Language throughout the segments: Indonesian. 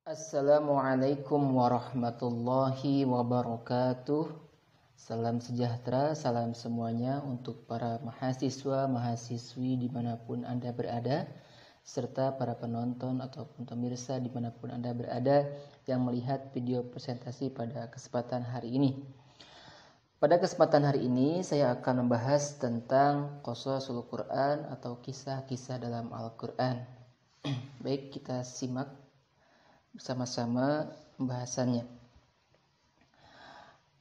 Assalamualaikum warahmatullahi wabarakatuh. Salam sejahtera, salam semuanya untuk para mahasiswa, mahasiswi dimanapun Anda berada, serta para penonton ataupun pemirsa dimanapun Anda berada yang melihat video presentasi pada kesempatan hari ini. Pada kesempatan hari ini saya akan membahas tentang Qasasul Quran atau kisah-kisah dalam Al-Quran. Baik, kita simak bersama-sama pembahasannya.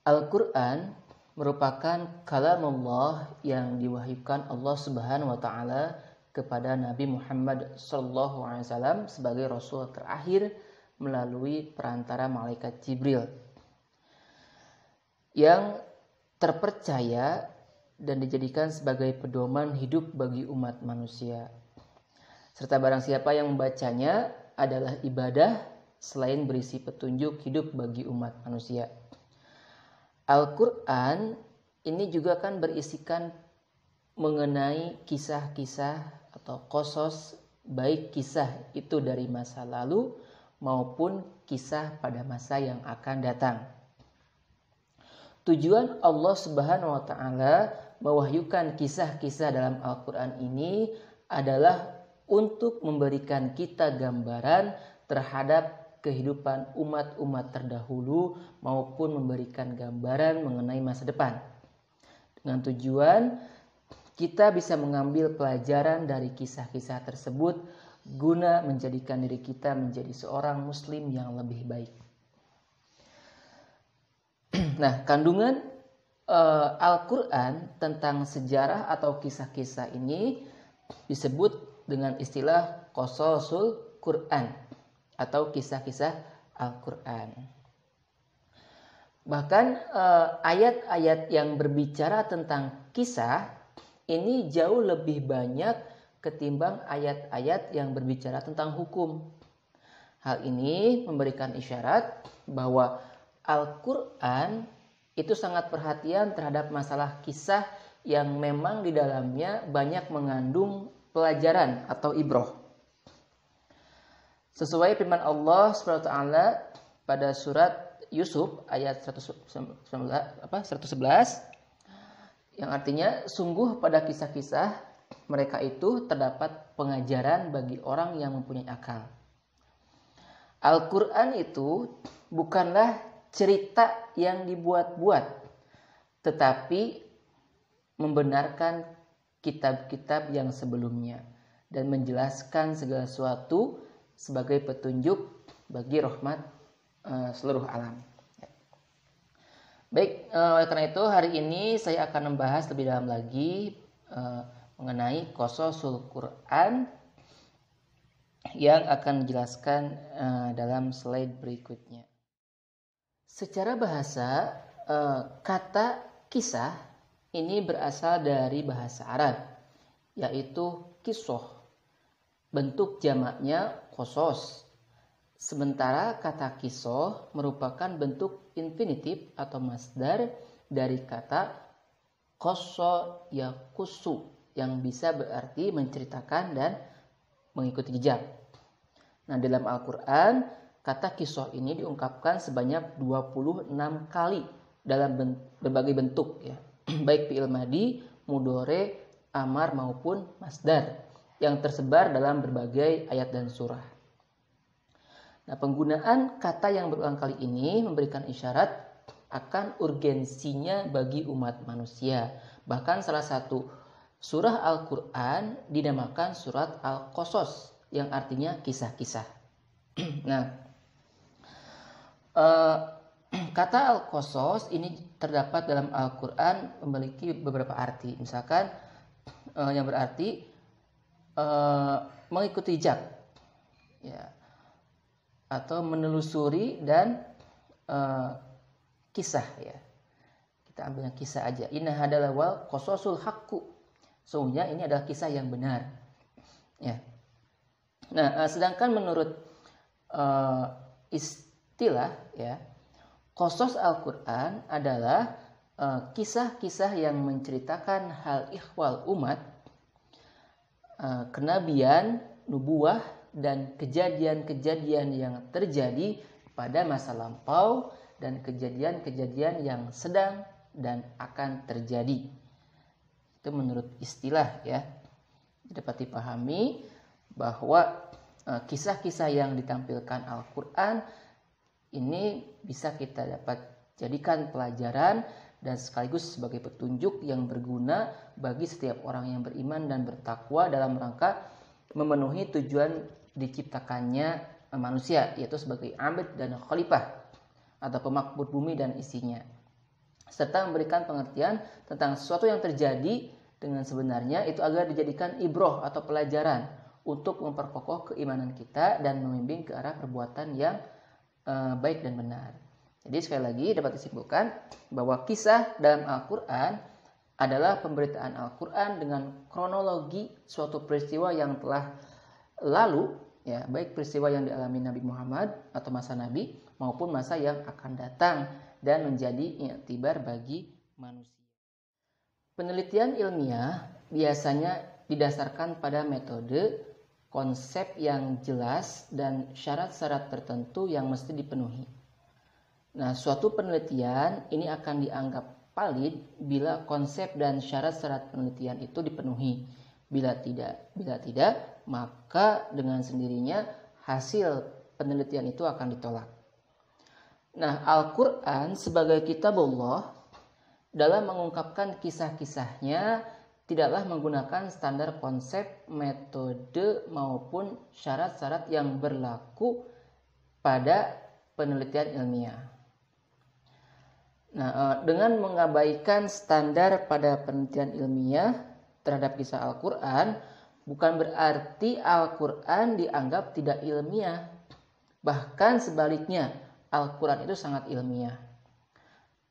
Al-Quran merupakan kalamullah yang diwahyukan Allah Subhanahu wa taala kepada Nabi Muhammad SAW sebagai rasul terakhir melalui perantara malaikat Jibril yang terpercaya dan dijadikan sebagai pedoman hidup bagi umat manusia. Serta barang siapa yang membacanya adalah ibadah selain berisi petunjuk hidup bagi umat manusia. Al-Quran ini juga kan berisikan mengenai kisah-kisah atau qasas, baik kisah itu dari masa lalu maupun kisah pada masa yang akan datang. Tujuan Allah Subhanahu wa taala mewahyukan kisah-kisah dalam Al-Quran ini adalah untuk memberikan kita gambaran terhadap kehidupan umat-umat terdahulu maupun memberikan gambaran mengenai masa depan. Dengan tujuan kita bisa mengambil pelajaran dari kisah-kisah tersebut guna menjadikan diri kita menjadi seorang muslim yang lebih baik. Nah, kandungan Al-Quran tentang sejarah atau kisah-kisah ini disebut dengan istilah Qasasul Quran atau kisah-kisah Al-Quran. Bahkan ayat-ayat yang berbicara tentang kisah ini jauh lebih banyak ketimbang ayat-ayat yang berbicara tentang hukum. Hal ini memberikan isyarat bahwa Al-Quran itu sangat perhatian terhadap masalah kisah yang memang di dalamnya banyak mengandung pelajaran atau ibrah. Sesuai firman Allah SWT pada surat Yusuf ayat 111 yang artinya sungguh pada kisah-kisah mereka itu terdapat pengajaran bagi orang yang mempunyai akal. Al-Quran itu bukanlah cerita yang dibuat-buat, tetapi membenarkan kitab-kitab yang sebelumnya dan menjelaskan segala sesuatu sebagai petunjuk bagi rahmat seluruh alam. Baik, oleh karena itu hari ini saya akan membahas lebih dalam lagi mengenai Qasasul Quran yang akan dijelaskan dalam slide berikutnya. Secara bahasa, kata kisah ini berasal dari bahasa Arab, yaitu qisah. Bentuk jamaknya qasas. Sementara kata qisah merupakan bentuk infinitif atau masdar dari kata qassa yaqussu yang bisa berarti menceritakan dan mengikuti jejak. Nah, dalam Al-Quran kata qisah ini diungkapkan sebanyak 26 kali dalam berbagai bentuk ya. Baik fi'il madhi, mudhari, amar maupun masdar yang tersebar dalam berbagai ayat dan surah. Nah, penggunaan kata yang berulang kali ini memberikan isyarat akan urgensinya bagi umat manusia. Bahkan salah satu surah Al-Quran dinamakan surat Al-Qasas yang artinya kisah-kisah. Nah, kata Al-Qasas ini terdapat dalam Al-Quran memiliki beberapa arti. Misalkan yang berarti mengikuti jejak ya, atau menelusuri dan kisah ya. Kita ambil yang kisah aja. Inna hadalah wal qasasul haqqu. Sesungguhnya ini adalah kisah yang benar. Ya. Nah, sedangkan menurut istilah ya, qasas Al-Quran adalah kisah-kisah yang menceritakan hal ihwal umat, kenabian, nubuwah dan kejadian-kejadian yang terjadi pada masa lampau dan kejadian-kejadian yang sedang dan akan terjadi. Itu menurut istilah ya. Dapat dipahami bahwa kisah-kisah yang ditampilkan Al-Quran ini bisa kita dapat jadikan pelajaran dan sekaligus sebagai petunjuk yang berguna bagi setiap orang yang beriman dan bertakwa dalam rangka memenuhi tujuan diciptakannya manusia, yaitu sebagai abid dan khalifah atau pemakmur bumi dan isinya, serta memberikan pengertian tentang sesuatu yang terjadi dengan sebenarnya itu agar dijadikan ibroh atau pelajaran untuk memperkokoh keimanan kita dan membimbing ke arah perbuatan yang baik dan benar. Jadi sekali lagi dapat disimpulkan bahwa kisah dalam Al-Quran adalah pemberitaan Al-Quran dengan kronologi suatu peristiwa yang telah lalu, ya, baik peristiwa yang dialami Nabi Muhammad atau masa Nabi maupun masa yang akan datang dan menjadi iktibar bagi manusia. Penelitian ilmiah biasanya didasarkan pada metode, konsep yang jelas dan syarat-syarat tertentu yang mesti dipenuhi. Nah, suatu penelitian ini akan dianggap valid bila konsep dan syarat-syarat penelitian itu dipenuhi. Bila tidak, maka dengan sendirinya hasil penelitian itu akan ditolak. Nah, Al-Quran sebagai kitabullah dalam mengungkapkan kisah-kisahnya tidaklah menggunakan standar konsep, metode maupun syarat-syarat yang berlaku pada penelitian ilmiah. Nah, dengan mengabaikan standar pada penelitian ilmiah terhadap kisah Al-Quran, bukan berarti Al-Quran dianggap tidak ilmiah. Bahkan sebaliknya, Al-Quran itu sangat ilmiah.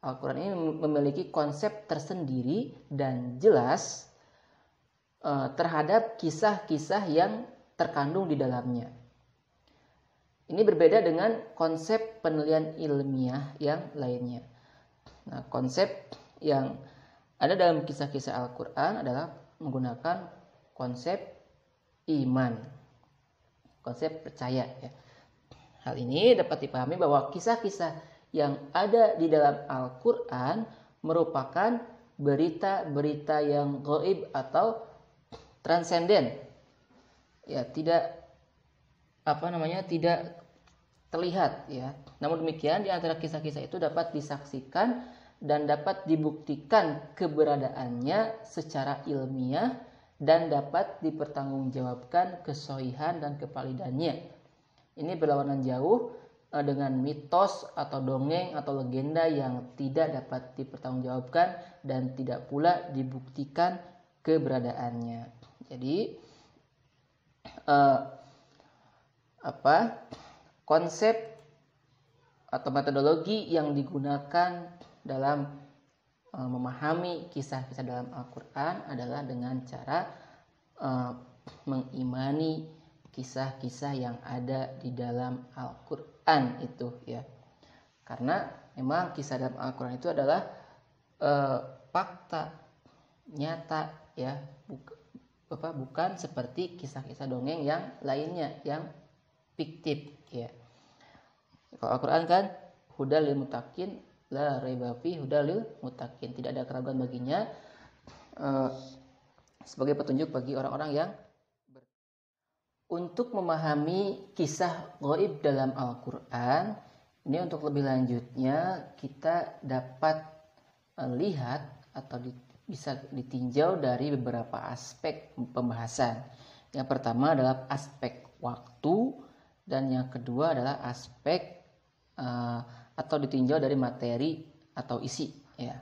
Al-Quran ini memiliki konsep tersendiri dan jelas terhadap kisah-kisah yang terkandung di dalamnya. Ini berbeda dengan konsep penelitian ilmiah yang lainnya. Nah, konsep yang ada dalam kisah-kisah Al-Quran adalah menggunakan konsep iman, konsep percaya. Ya. Hal ini dapat dipahami bahwa kisah-kisah yang ada di dalam Al-Quran merupakan berita-berita yang gaib atau transenden, ya, tidak terlihat, ya. Namun demikian di antara kisah-kisah itu dapat disaksikan dan dapat dibuktikan keberadaannya secara ilmiah dan dapat dipertanggungjawabkan kesohihan dan kevalidannya. Ini berlawanan jauh dengan mitos atau dongeng atau legenda yang tidak dapat dipertanggungjawabkan dan tidak pula dibuktikan keberadaannya. Jadi konsep atau metodologi yang digunakan dalam memahami kisah-kisah dalam Al-Quran adalah dengan cara mengimani kisah-kisah yang ada di dalam Al-Quran itu, ya. Karena memang kisah dalam Al-Quran itu adalah fakta nyata, ya, bukan seperti kisah-kisah dongeng yang lainnya yang fiktif, ya. Kalau Al-Quran kan hudal lil muttaqin la raiba fi hudal lil muttaqin, tidak ada keraguan baginya, sebagai petunjuk bagi orang-orang yang untuk memahami kisah gaib dalam Al-Quran. Ini untuk lebih lanjutnya kita dapat lihat atau bisa ditinjau dari beberapa aspek pembahasan. Yang pertama adalah aspek waktu dan yang kedua adalah aspek atau ditinjau dari materi atau isi, ya.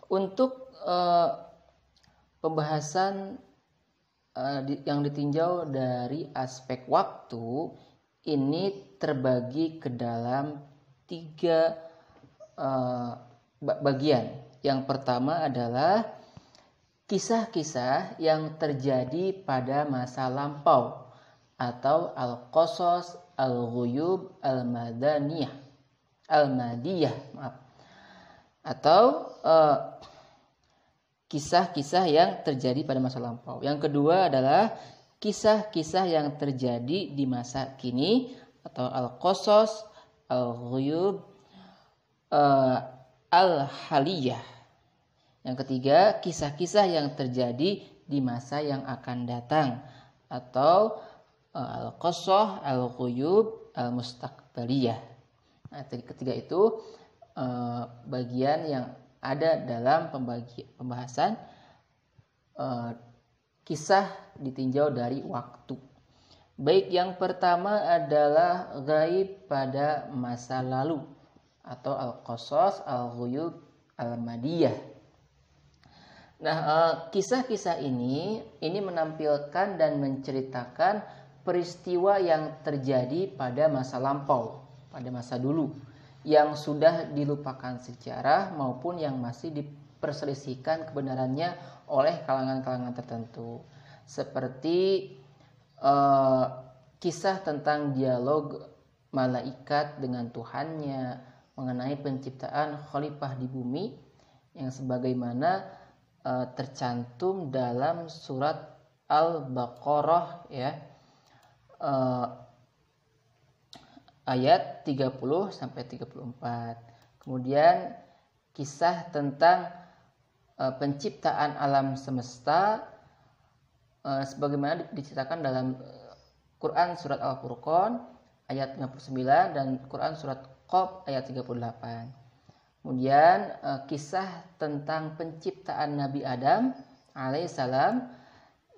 Untuk pembahasan yang ditinjau dari aspek waktu ini terbagi ke dalam 3 bagian. Yang pertama adalah kisah-kisah yang terjadi pada masa lampau atau al-qasas al-ghuyub al-madiyah, atau kisah-kisah yang terjadi pada masa lampau. Yang kedua adalah kisah-kisah yang terjadi di masa kini atau al-qasas, al-ghuyub, al-haliyah. Yang ketiga, kisah-kisah yang terjadi di masa yang akan datang atau al-qasas, al-ghuyub, al-mustaqbaliyah. Nah, ketiga itu bagian yang ada dalam pembahasan kisah ditinjau dari waktu. Baik, yang pertama adalah gaib pada masa lalu atau al-qasas, al-ghuyub, al-madiyah. Nah, kisah-kisah ini menampilkan dan menceritakan peristiwa yang terjadi pada masa lampau, pada masa dulu, yang sudah dilupakan sejarah maupun yang masih diperselisihkan kebenarannya oleh kalangan-kalangan tertentu. Seperti kisah tentang dialog malaikat dengan Tuhannya mengenai penciptaan khalifah di bumi yang sebagaimana tercantum dalam surat Al-Baqarah ya, ayat 30 sampai 34. Kemudian kisah tentang penciptaan alam semesta sebagaimana diceritakan dalam Quran surat Al-Furqan ayat 59 dan Quran surat Qaf ayat 38. Kemudian kisah tentang penciptaan Nabi Adam alaihissalam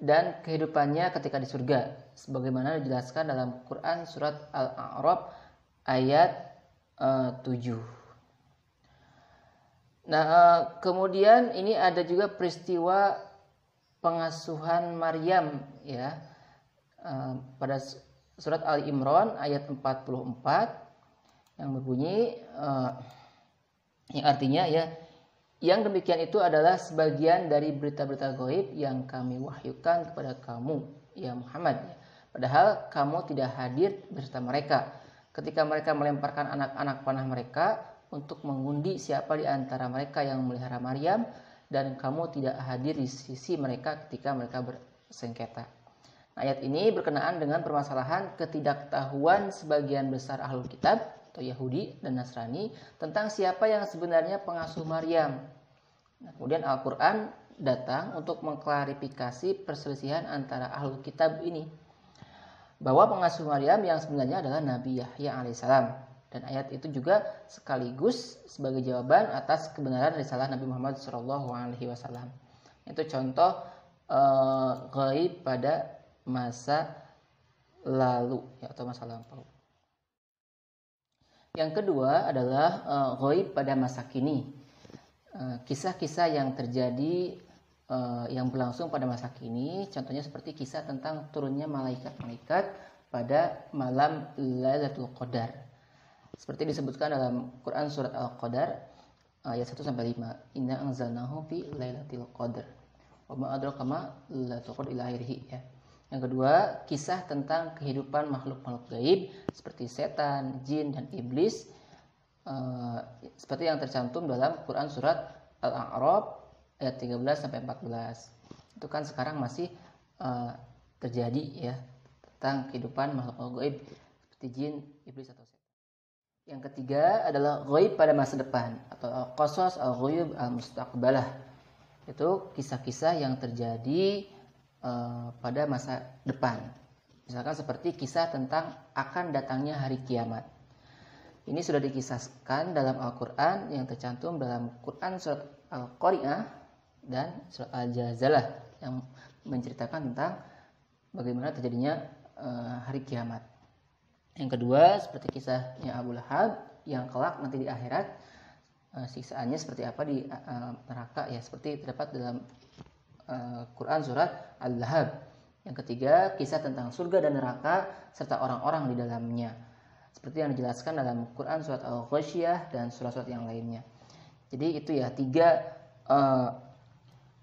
dan kehidupannya ketika di surga sebagaimana dijelaskan dalam Quran surat Al-A'raf ayat 7. Nah, kemudian ini ada juga peristiwa pengasuhan Maryam ya, pada surat Ali Imran ayat 44 yang berbunyi yang artinya ya, yang demikian itu adalah sebagian dari berita-berita gaib yang kami wahyukan kepada kamu ya Muhammad, padahal kamu tidak hadir beserta mereka ketika mereka melemparkan anak-anak panah mereka untuk mengundi siapa di antara mereka yang memelihara Maryam, dan kamu tidak hadir di sisi mereka ketika mereka bersengketa. Ayat ini berkenaan dengan permasalahan ketidaktahuan sebagian besar ahlul kitab atau Yahudi dan Nasrani tentang siapa yang sebenarnya pengasuh Maryam. Nah, kemudian Al-Quran datang untuk mengklarifikasi perselisihan antara ahlul kitab ini, bahwa pengasuh Maryam yang sebenarnya adalah Nabi Yahya alaihissalam. Dan ayat itu juga sekaligus sebagai jawaban atas kebenaran risalah Nabi Muhammad SAW. Itu contoh gaib pada masa lalu ya, atau masa lampau. Yang kedua adalah gaib pada masa kini. Kisah-kisah yang terjadi yang berlangsung pada masa kini, contohnya seperti kisah tentang turunnya malaikat-malaikat pada malam Lailatul Qadar. Seperti disebutkan dalam Quran surat Al-Qadar ayat 1 sampai 5. Inna anzalnahu fi lailatul qadar. Wa ma adraka ma lailatul qadar ila akhirih ya. Yang kedua, kisah tentang kehidupan makhluk-makhluk gaib seperti setan, jin dan iblis seperti yang tercantum dalam Quran surat Al-A'raf ayat 13 sampai 14. Itu kan sekarang masih terjadi ya, tentang kehidupan makhluk-makhluk gaib seperti jin, iblis atau setan. Yang ketiga adalah ghaib pada masa depan atau al-qasas, al-ghuyub, al-mustaqbalah. Itu kisah-kisah yang terjadi pada masa depan. Misalkan seperti kisah tentang akan datangnya hari kiamat. Ini sudah dikisahkan dalam Al-Quran yang tercantum dalam Quran surat Al-Qari'ah dan surat Al-Jazalah yang menceritakan tentang bagaimana terjadinya hari kiamat. Yang kedua seperti kisahnya Abu Lahab yang kelak nanti di akhirat siksaannya seperti apa di neraka ya, seperti terdapat dalam Quran surat Al-Lahab. Yang ketiga kisah tentang surga dan neraka serta orang-orang di dalamnya seperti yang dijelaskan dalam Quran surat Al-Ghasyiyah dan surat-surat yang lainnya. Jadi itu ya 3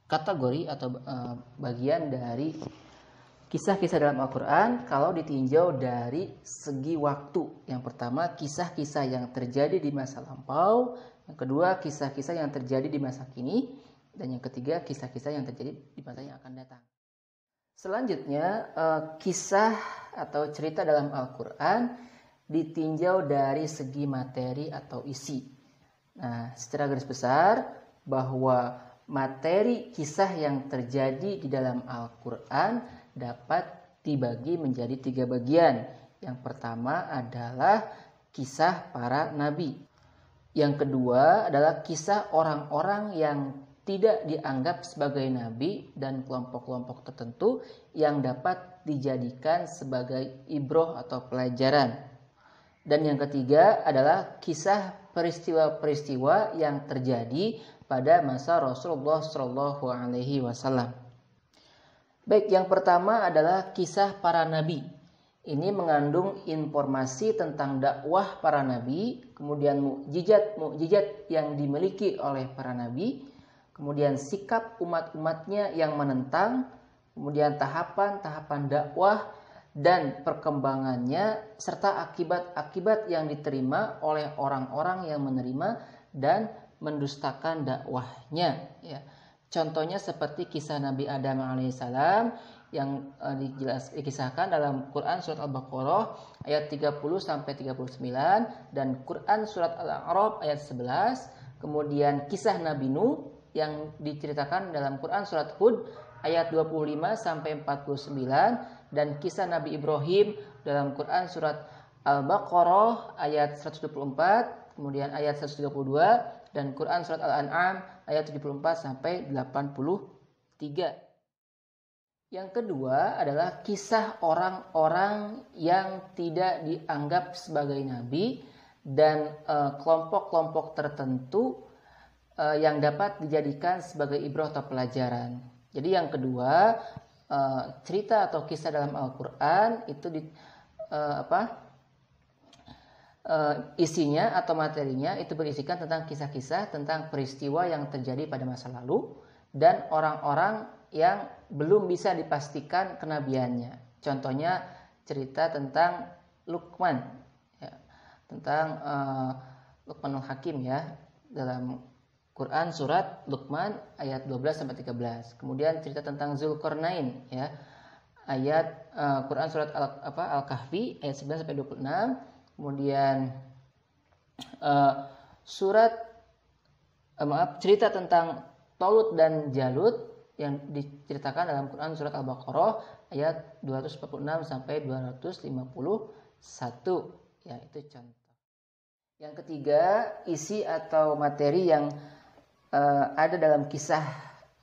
kategori atau bagian dari kisah-kisah dalam Al-Quran kalau ditinjau dari segi waktu. Yang pertama, kisah-kisah yang terjadi di masa lampau. Yang kedua, kisah-kisah yang terjadi di masa kini. Dan yang ketiga, kisah-kisah yang terjadi di masa yang akan datang. Selanjutnya, kisah atau cerita dalam Al-Quran ditinjau dari segi materi atau isi. Nah, secara garis besar bahwa materi kisah yang terjadi di dalam Al-Quran dapat dibagi menjadi 3 bagian. Yang pertama adalah kisah para nabi. Yang kedua adalah kisah orang-orang yang tidak dianggap sebagai nabi dan kelompok-kelompok tertentu yang dapat dijadikan sebagai ibroh atau pelajaran. Dan yang ketiga adalah kisah peristiwa-peristiwa yang terjadi pada masa Rasulullah Shallallahu Alaihi Wasallam. Baik, yang pertama adalah kisah para nabi. Ini mengandung informasi tentang dakwah para nabi, kemudian mukjizat yang dimiliki oleh para nabi, kemudian sikap umat-umatnya yang menentang, kemudian tahapan-tahapan dakwah dan perkembangannya, serta akibat-akibat yang diterima oleh orang-orang yang menerima dan mendustakan dakwahnya. Ya. Contohnya seperti kisah Nabi Adam alaihissalam yang dikisahkan dalam Quran surat Al-Baqarah ayat 30-39 dan Quran surat Al-A'raf ayat 11, kemudian kisah Nabi Nuh yang diceritakan dalam Quran surat Hud ayat 25-49 dan kisah Nabi Ibrahim dalam Quran surat Al-Baqarah ayat 124, kemudian ayat 132 dan Quran surat Al-An'am ayat 74-83. Yang kedua adalah kisah orang-orang yang tidak dianggap sebagai nabi dan kelompok-kelompok tertentu yang dapat dijadikan sebagai ibrah atau pelajaran. Jadi yang kedua, cerita atau kisah dalam Al-Quran itu isinya atau materinya itu berisikan tentang kisah-kisah tentang peristiwa yang terjadi pada masa lalu dan orang-orang yang belum bisa dipastikan kenabiannya. Contohnya cerita tentang Luqman, ya, tentang Luqmanul Hakim ya, dalam Quran surat Luqman ayat 12-13. Kemudian cerita tentang Zulkarnain ya, ayat Quran surat Al-Kahfi ayat 9-26. Kemudian cerita tentang Talut dan Jalut yang diceritakan dalam Quran surat Al-Baqarah ayat 246-251 ya, itu contoh. Yang ketiga, isi atau materi yang ada dalam kisah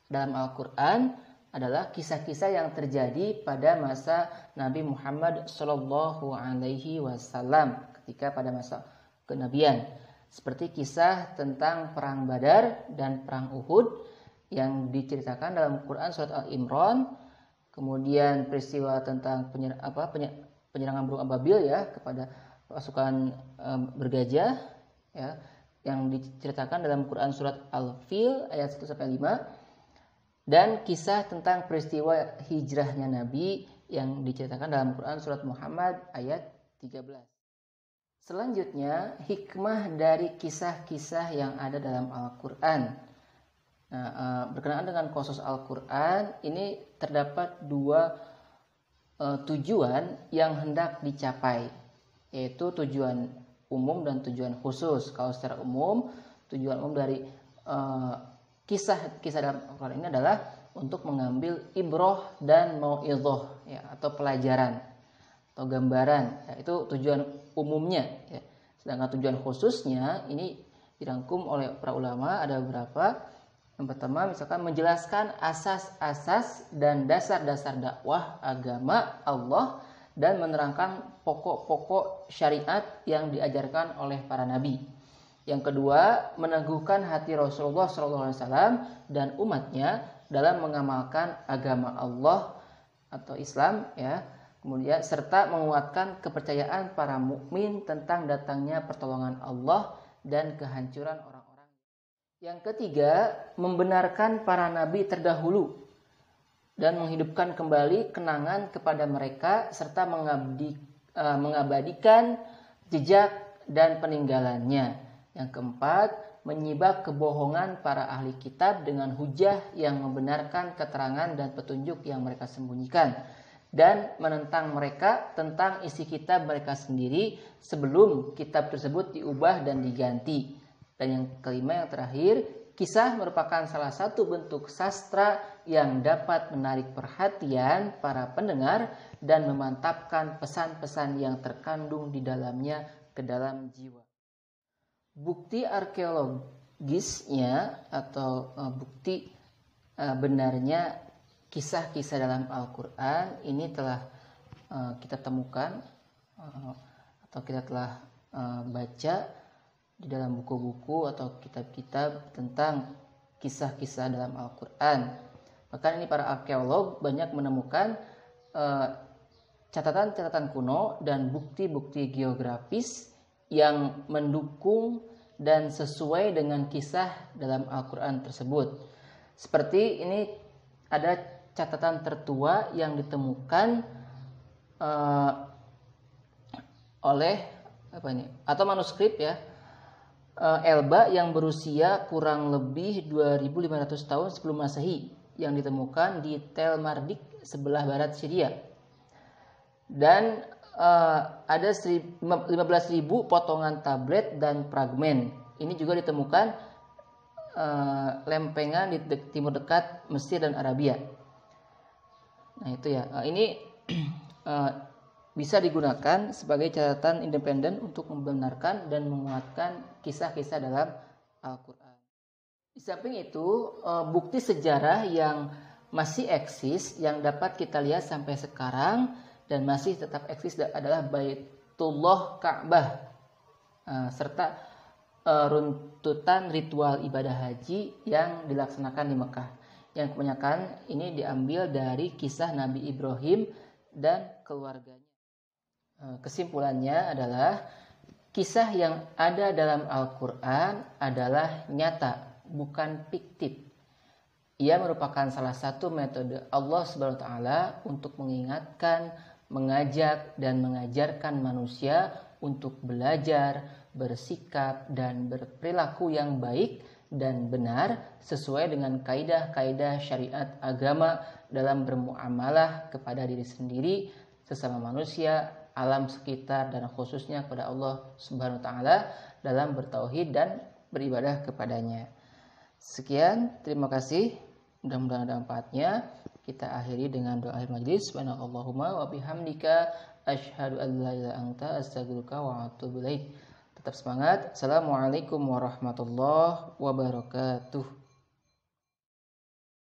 dalam Al-Quran adalah kisah-kisah yang terjadi pada masa Nabi Muhammad Shallallahu Alaihi Wasallam ketika pada masa kenabian, seperti kisah tentang perang Badar dan perang Uhud yang diceritakan dalam Quran surat Al-Imran, kemudian peristiwa tentang penyerangan burung ababil ya kepada pasukan bergajah ya, yang diceritakan dalam Quran surat Al-Fil ayat 1-5, dan kisah tentang peristiwa hijrahnya Nabi yang diceritakan dalam Quran surat Muhammad ayat 13. Selanjutnya, hikmah dari kisah-kisah yang ada dalam Al-Quran. Nah, berkenaan dengan khusus Al-Quran, ini terdapat 2 tujuan yang hendak dicapai, yaitu tujuan umum dan tujuan khusus. Kalau secara umum, tujuan umum dari kisah-kisah dalam Al-Quran ini adalah untuk mengambil ibroh dan mau'idhah ya, atau pelajaran atau gambaran ya, itu tujuan umumnya ya. Sedangkan tujuan khususnya ini dirangkum oleh para ulama ada beberapa. Yang pertama misalkan menjelaskan asas-asas dan dasar-dasar dakwah agama Allah dan menerangkan pokok-pokok syariat yang diajarkan oleh para nabi. Yang kedua, meneguhkan hati Rasulullah SAW dan umatnya dalam mengamalkan agama Allah atau Islam ya. Kemudian serta menguatkan kepercayaan para mukmin tentang datangnya pertolongan Allah dan kehancuran orang-orang. Yang ketiga, membenarkan para nabi terdahulu dan menghidupkan kembali kenangan kepada mereka serta mengabadikan jejak dan peninggalannya. Yang keempat, menyibak kebohongan para ahli kitab dengan hujah yang membenarkan keterangan dan petunjuk yang mereka sembunyikan, dan menentang mereka tentang isi kitab mereka sendiri sebelum kitab tersebut diubah dan diganti. Dan yang kelima, yang terakhir, kisah merupakan salah satu bentuk sastra yang dapat menarik perhatian para pendengar dan memantapkan pesan-pesan yang terkandung di dalamnya ke dalam jiwa. Bukti arkeologisnya atau bukti benarnya kisah-kisah dalam Al-Quran ini telah kita temukan atau kita telah baca di dalam buku-buku atau kitab-kitab tentang kisah-kisah dalam Al-Quran. Bahkan ini para arkeolog banyak menemukan catatan-catatan kuno dan bukti-bukti geografis yang mendukung dan sesuai dengan kisah dalam Al-Quran tersebut. Seperti ini ada catatan tertua yang ditemukan oleh atau manuskrip ya, Elba yang berusia kurang lebih 2500 tahun sebelum Masehi yang ditemukan di Tel Mardik sebelah barat Syria. Dan ada 15.000 potongan tablet dan fragmen. Ini juga ditemukan lempengan di timur dekat Mesir dan Arabia. Nah itu ya, ini bisa digunakan sebagai catatan independen untuk membenarkan dan menguatkan kisah-kisah dalam Al-Quran. Di samping itu, bukti sejarah yang masih eksis yang dapat kita lihat sampai sekarang dan masih tetap eksis adalah Baitullah Ka'bah serta runtutan ritual ibadah haji yang dilaksanakan di Mekah, yang kebanyakan ini diambil dari kisah Nabi Ibrahim dan keluarganya. Kesimpulannya adalah kisah yang ada dalam Al-Quran adalah nyata, bukan fiktif. Ia merupakan salah satu metode Allah SWT untuk mengingatkan, mengajak, dan mengajarkan manusia untuk belajar, bersikap, dan berperilaku yang baik dan benar sesuai dengan kaidah-kaidah syariat agama dalam bermuamalah kepada diri sendiri, sesama manusia, alam sekitar, dan khususnya kepada Allah Subhanahu wa taala dalam bertauhid dan beribadah kepadanya. Sekian, terima kasih. Mudah-mudahan ada manfaatnya. Kita akhiri dengan doa akhir majlis. Subhanallahumma wa bihamdika asyhadu an la ilaha illa anta astaghfiruka wa atubu ilaik. Tetap semangat. Assalamualaikum warahmatullahi wabarakatuh.